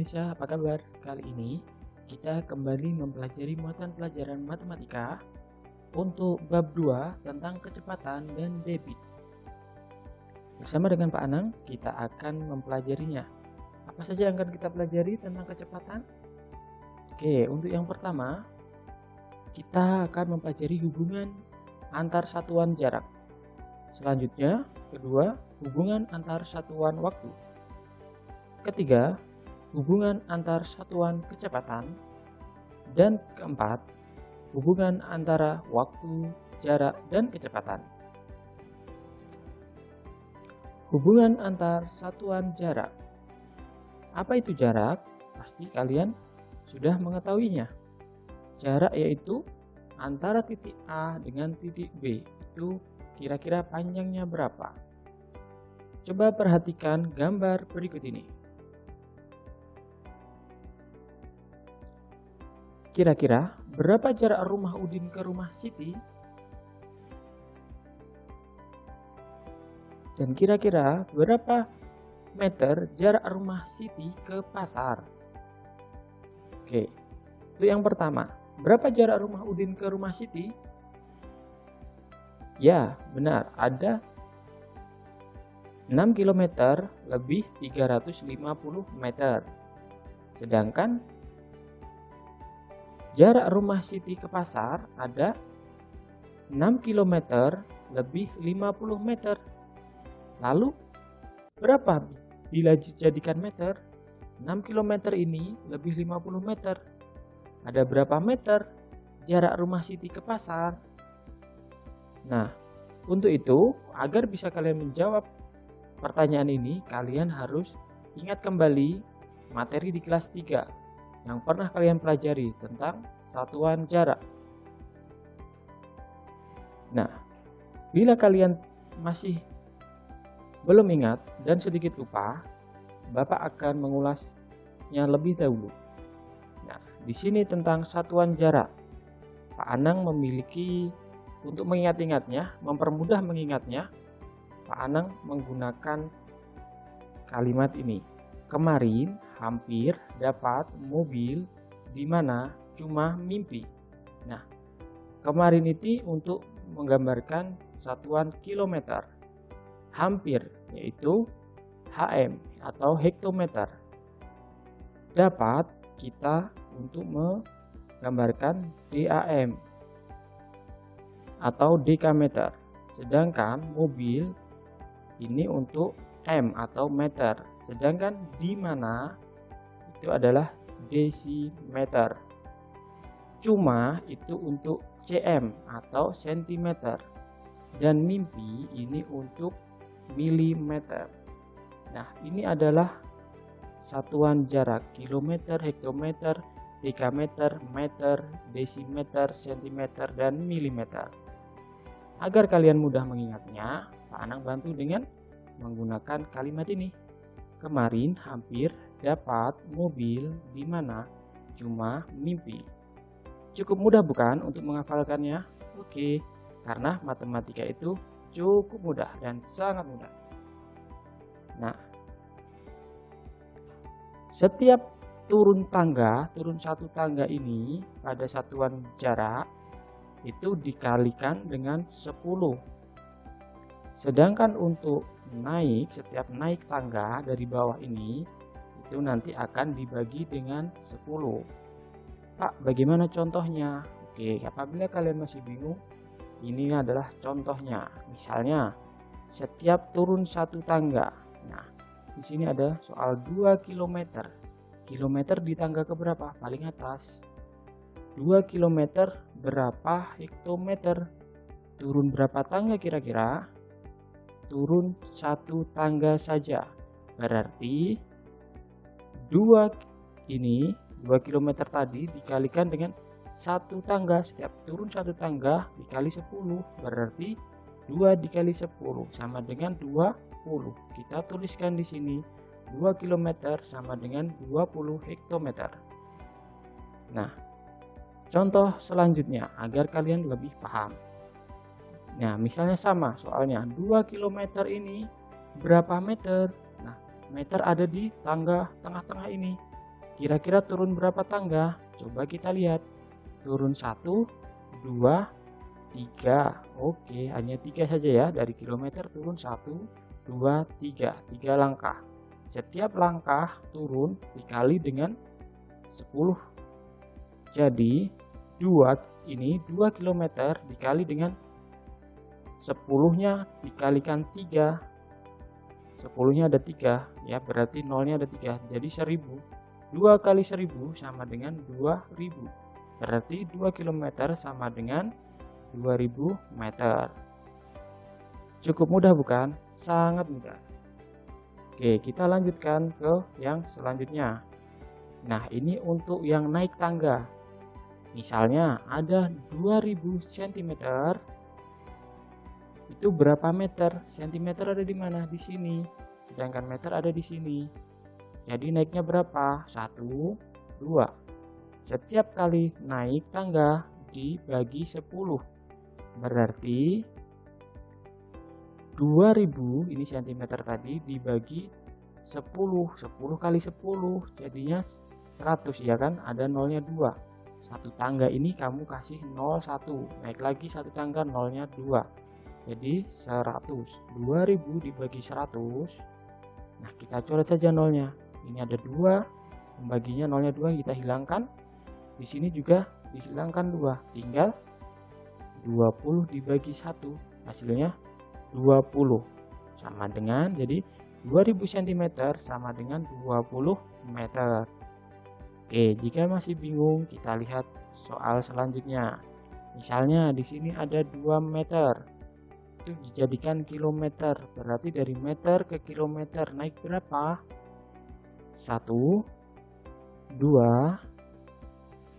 Indonesia, apa kabar? Kali ini kita kembali mempelajari muatan pelajaran matematika untuk bab 2 tentang kecepatan dan debit. Bersama dengan Pak Anang, kita akan mempelajarinya. Apa saja yang akan kita pelajari tentang kecepatan? Oke, untuk yang pertama, kita akan mempelajari hubungan antar satuan jarak. Selanjutnya, kedua, hubungan antar satuan waktu. Ketiga, hubungan antar satuan kecepatan. Dan keempat, hubungan antara waktu, jarak, dan kecepatan. Hubungan antar satuan jarak. Apa itu jarak? Pasti kalian sudah mengetahuinya. Jarak yaitu antara titik A dengan titik B. Itu kira-kira panjangnya berapa? Coba perhatikan gambar berikut ini. Kira-kira berapa jarak rumah Udin ke rumah Siti? Dan kira-kira berapa meter jarak rumah Siti ke pasar? Oke, itu yang pertama. Berapa jarak rumah Udin ke rumah Siti? Ya, benar. Ada 6 km lebih 350 meter. Sedangkan jarak rumah Siti ke pasar ada 6 km lebih 50 meter. Lalu berapa bila dijadikan meter? 6 km ini lebih 50 meter. Ada berapa meter jarak rumah Siti ke pasar? Nah, untuk itu agar bisa kalian menjawab pertanyaan ini, kalian harus ingat kembali materi di kelas 3 yang pernah kalian pelajari tentang satuan jarak. Nah, bila kalian masih belum ingat dan sedikit lupa, Bapak akan mengulasnya lebih dahulu. Nah, di sini tentang satuan jarak. Pak Anang memiliki untuk mengingat-ingatnya, mempermudah mengingatnya, Pak Anang menggunakan kalimat ini. Kemarin hampir dapat mobil di mana cuma mimpi. Nah, kemarin itu untuk menggambarkan satuan kilometer. Hampir yaitu HM atau hektometer. Dapat kita untuk menggambarkan DAM atau dekameter. Sedangkan mobil ini untuk M atau meter, sedangkan di mana itu adalah desimeter. Cuma itu untuk cm atau sentimeter, dan mimpi ini untuk milimeter. Nah, ini adalah satuan jarak: kilometer, hektometer, dekameter, meter, desimeter, sentimeter, dan milimeter. Agar kalian mudah mengingatnya, Pak Anang bantu dengan menggunakan kalimat ini. Kemarin hampir dapat mobil di mana cuma mimpi. Cukup mudah bukan untuk menghafalkannya? Oke, karena matematika itu cukup mudah dan sangat mudah. Nah, setiap turun satu tangga ini pada satuan jarak itu dikalikan dengan 10. Sedangkan untuk setiap naik tangga dari bawah ini itu nanti akan dibagi dengan 10. Pak, bagaimana contohnya? Oke, apabila kalian masih bingung, ini adalah contohnya. Misalnya, setiap turun satu tangga. Nah, di sini ada soal 2 km. Kilometer di tangga keberapa? Paling atas. 2 km berapa hektometer? Turun berapa tangga kira-kira? Turun satu tangga saja. Berarti 2 km tadi dikalikan dengan satu tangga. Setiap turun satu tangga dikali 10, berarti 2 dikali 10 sama dengan 20. Kita tuliskan di sini 2 km sama dengan 20 hektometer. Nah, contoh selanjutnya agar kalian lebih paham. Nah, misalnya sama soalnya, 2 km ini berapa meter? Nah, meter ada di tangga tengah-tengah ini. Kira-kira turun berapa tangga? Coba kita lihat. Turun 1, 2, 3. Oke, hanya 3 saja ya. Dari kilometer turun 1, 2, 3. 3 langkah. Setiap langkah turun dikali dengan 10. Jadi 2 km dikali dengan 10-nya dikalikan 3. 10-nya ada 3 ya, berarti nolnya ada 3. Jadi 1000. 2 kali 1000 sama dengan 2000. Berarti 2 km sama dengan 2000 meter. Cukup mudah bukan? Sangat mudah. Oke, kita lanjutkan ke yang selanjutnya. Nah, ini untuk yang naik tangga. Misalnya ada 2000 cm. Itu berapa meter? Sentimeter ada di mana? Di sini. Sedangkan meter ada di sini. Jadi naiknya berapa? 1, 2. Setiap kali naik tangga dibagi 10. Berarti 2000 ini cm tadi dibagi 10. 10 kali 10 jadinya 100 ya kan? Ada nolnya 2. Satu tangga ini kamu kasih 0, 1. Naik lagi satu tangga nolnya 2. Jadi 100. 2000 dibagi 100. Nah, kita coret saja nolnya. Ini ada 2. Membaginya nolnya 2 kita hilangkan. Di sini juga dihilangkan 2. Tinggal 20 dibagi 1. Hasilnya 20. Sama dengan, jadi 2000 cm sama dengan 20 meter. Oke, jika masih bingung, kita lihat soal selanjutnya. Misalnya di sini ada 2 meter. Itu dijadikan kilometer. Berarti dari meter ke kilometer naik berapa? 1, 2,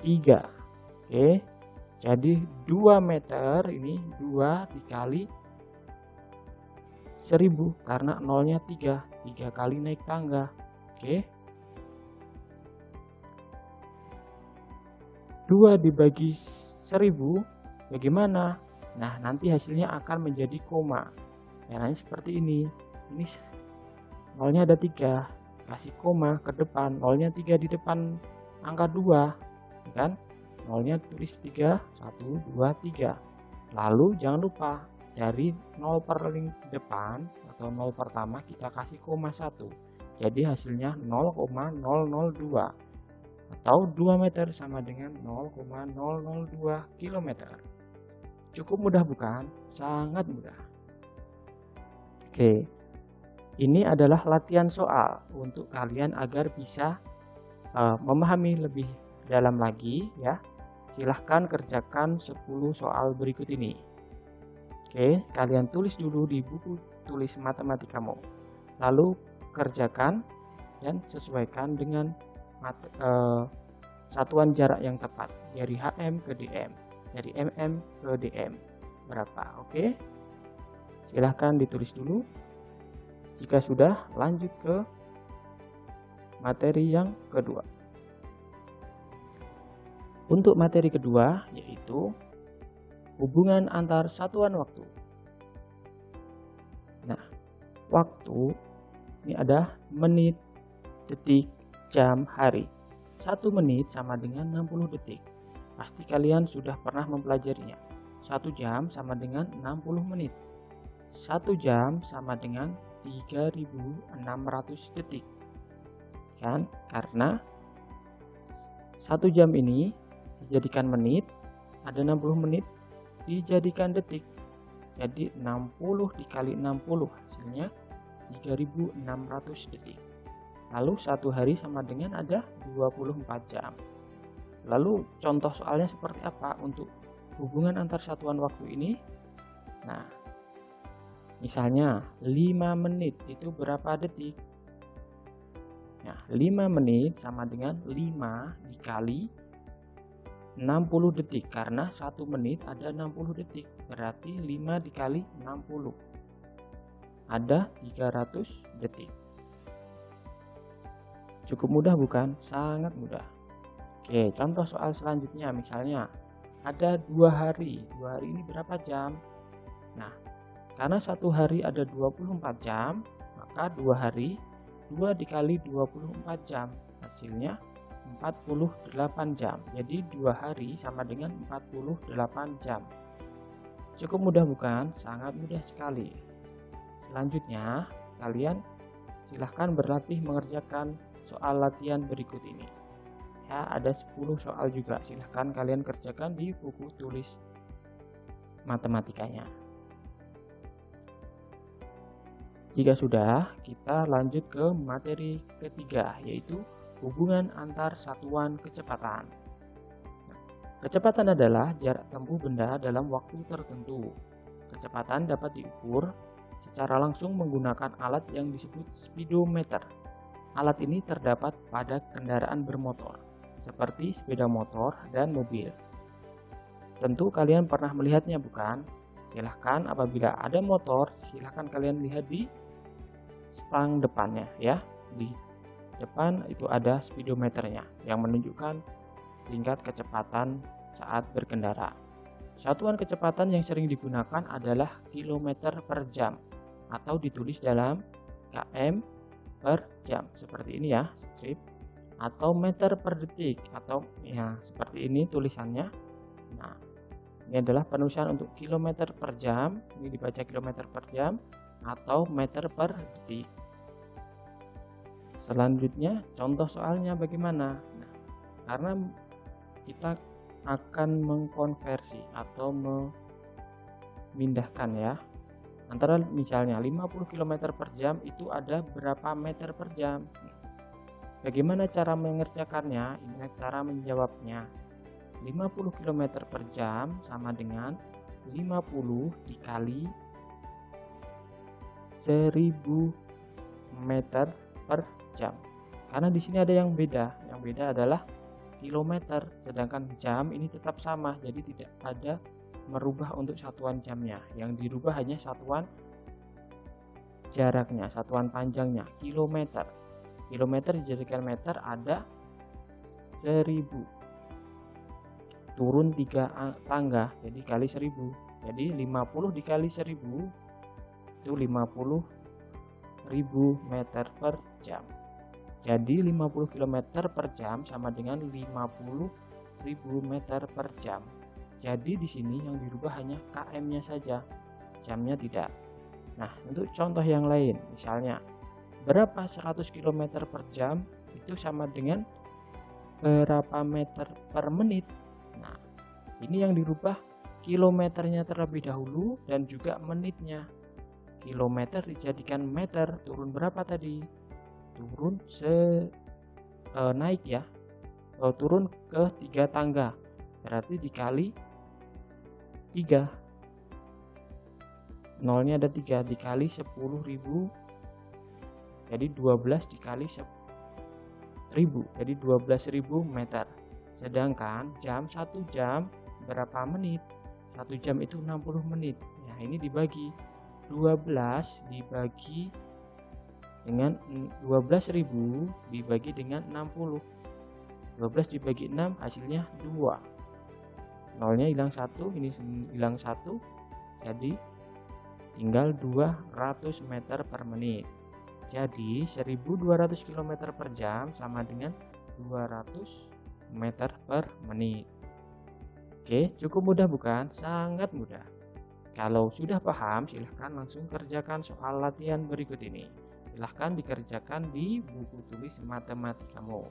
3. Oke. Jadi 2 meter ini 2 dikali 1000 karena nolnya 3. 3 kali naik tangga. Oke. 2 dibagi 1000 bagaimana? Nah, nanti hasilnya akan menjadi koma. Caranya seperti ini. Ini nolnya ada 3. Kasih koma ke depan. Nolnya 3 di depan angka 2. Kan? Nolnya tulis 3. 1, 2, 3. Lalu jangan lupa dari 0 paling depan atau 0 pertama kita kasih koma 1. Jadi hasilnya 0,002. Atau 2 meter sama dengan 0,002 km. Cukup mudah bukan? Sangat mudah. Oke, ini adalah latihan soal untuk kalian agar bisa memahami lebih dalam lagi ya. Silahkan kerjakan 10 soal berikut ini. Oke, kalian tulis dulu di buku tulis matematikamu. Lalu kerjakan dan sesuaikan dengan satuan jarak yang tepat dari HM ke DM, dari MM ke DM berapa. Oke, silahkan ditulis dulu. Jika sudah, lanjut ke materi yang kedua. Untuk materi kedua yaitu hubungan antar satuan waktu. Nah, waktu ini ada menit, detik, jam, hari. 1 menit sama dengan 60 detik. Pasti kalian sudah pernah mempelajarinya. 1 jam sama dengan 60 menit. 1 jam sama dengan 3600 detik. Kan? Karena 1 jam ini dijadikan menit, ada 60 menit dijadikan detik. Jadi 60 dikali 60 hasilnya 3600 detik. Lalu 1 hari sama dengan ada 24 jam. Lalu contoh soalnya seperti apa untuk hubungan antar satuan waktu ini? Nah, misalnya 5 menit itu berapa detik? Nah, 5 menit sama dengan 5 dikali 60 detik. Karena 1 menit ada 60 detik. Berarti 5 dikali 60. Ada 300 detik. Cukup mudah bukan? Sangat mudah. Oke, contoh soal selanjutnya misalnya ada 2 hari. 2 hari ini berapa jam? Nah, karena 1 hari ada 24 jam, maka 2 hari 2 dikali 24 jam. Hasilnya 48 jam. Jadi 2 hari sama dengan 48 jam. Cukup mudah bukan? Sangat mudah sekali. Selanjutnya, kalian silahkan berlatih mengerjakan soal latihan berikut ini. Ya, ada 10 soal juga. Silahkan kalian kerjakan di buku tulis matematikanya. Jika sudah, kita lanjut ke materi ketiga, yaitu hubungan antar satuan kecepatan. Kecepatan adalah jarak tempuh benda dalam waktu tertentu. Kecepatan dapat diukur secara langsung menggunakan alat yang disebut speedometer. Alat ini terdapat pada kendaraan bermotor, seperti sepeda motor dan mobil. Tentu kalian pernah melihatnya bukan? Silahkan apabila ada motor, silahkan kalian lihat di stang depannya ya. Di depan itu ada speedometernya yang menunjukkan tingkat kecepatan saat berkendara. Satuan kecepatan yang sering digunakan adalah kilometer per jam atau ditulis dalam km per jam seperti ini ya, strip, atau meter per detik atau ya seperti ini tulisannya. Nah, ini adalah penulisan untuk kilometer per jam, ini dibaca kilometer per jam atau meter per detik. Selanjutnya contoh soalnya bagaimana? Nah, karena kita akan mengkonversi atau memindahkan ya, antara misalnya 50 km per jam itu ada berapa meter per jam. Bagaimana cara mengerjakannya? Ini cara menjawabnya. 50 km per jam sama dengan 50 dikali 1000 meter per jam. Karena di sini ada yang beda. Yang beda adalah kilometer, sedangkan jam ini tetap sama. Jadi tidak ada merubah untuk satuan jamnya. Yang dirubah hanya satuan jaraknya, satuan panjangnya, kilometer. Kilometer dijadikan meter ada 1000. Turun 3 tangga, jadi kali 1000. Jadi 50 dikali 1000 itu 50.000 meter per jam. Jadi 50 km per jam sama dengan 50.000 meter per jam. Jadi di sini yang dirubah hanya km-nya saja, jamnya tidak. Nah, untuk contoh yang lain, misalnya berapa 100 km per jam itu sama dengan berapa meter per menit. Nah, ini yang dirubah kilometernya terlebih dahulu dan juga menitnya. Kilometer dijadikan meter, turun berapa tadi? Turun naik ya, turun ke 3 tangga, berarti dikali 3, nolnya ada 3, dikali 10.000, jadi 12 dikali 1000, jadi 12.000 meter. Sedangkan jam 1 jam berapa menit? 1 jam itu 60 menit. Nah, ini dibagi 12 dibagi dengan 12.000 dibagi dengan 60. 12 dibagi 6 hasilnya 2. Nolnya hilang 1, ini hilang 1. Jadi tinggal 200 meter per menit. Jadi 1200 km per jam sama dengan 200 meter per menit. Oke, cukup mudah bukan? Sangat mudah. Kalau sudah paham, silahkan langsung kerjakan soal latihan berikut ini. Silahkan dikerjakan di buku tulis matematikamu.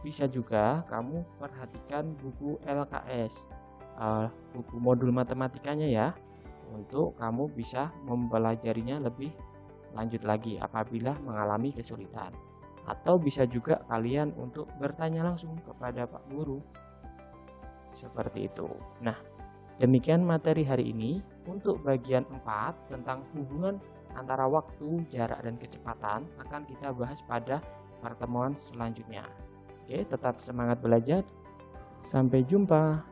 Bisa juga kamu perhatikan buku LKS, buku modul matematikanya ya, untuk kamu bisa mempelajarinya lebih lanjut lagi apabila mengalami kesulitan. Atau bisa juga kalian untuk bertanya langsung kepada Pak Guru. Seperti itu. Nah, demikian materi hari ini. Untuk bagian 4 tentang hubungan antara waktu, jarak, dan kecepatan akan kita bahas pada pertemuan selanjutnya. Oke, tetap semangat belajar. Sampai jumpa.